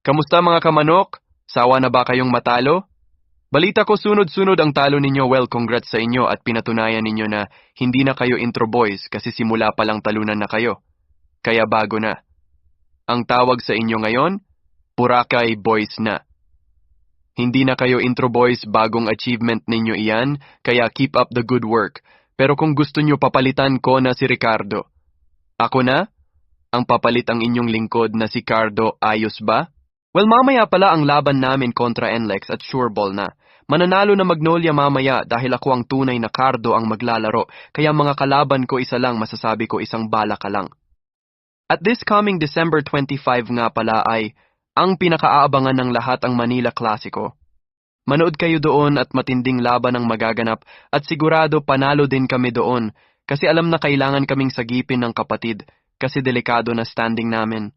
Kamusta mga kamanok? Sawa na ba kayong matalo? Balita ko sunod-sunod ang talo ninyo. Well, congrats sa inyo at pinatunayan ninyo na hindi na kayo intro boys kasi simula pa lang talunan na kayo. Kaya bago na. Ang tawag sa inyo ngayon, Boracay Boys na. Hindi na kayo intro boys, bagong achievement ninyo iyan, kaya keep up the good work. Pero kung gusto nyo papalitan ko na si Ricardo. Ako na? Ang papalit ang inyong lingkod na si Cardo, ayos ba? Well, mamaya pala ang laban namin kontra NLEX at Sureball na. Mananalo na Magnolia mamaya dahil ako ang tunay na Cardo ang maglalaro, kaya mga kalaban ko isa lang, masasabi ko isang bala ka lang. At this coming December 25 nga pala ay ang pinakaaabangan ng lahat ang Manila Clasico. Manood kayo doon at matinding laban ang magaganap at sigurado panalo din kami doon kasi alam na kailangan kaming sagipin ng kapatid kasi delikado na standing namin.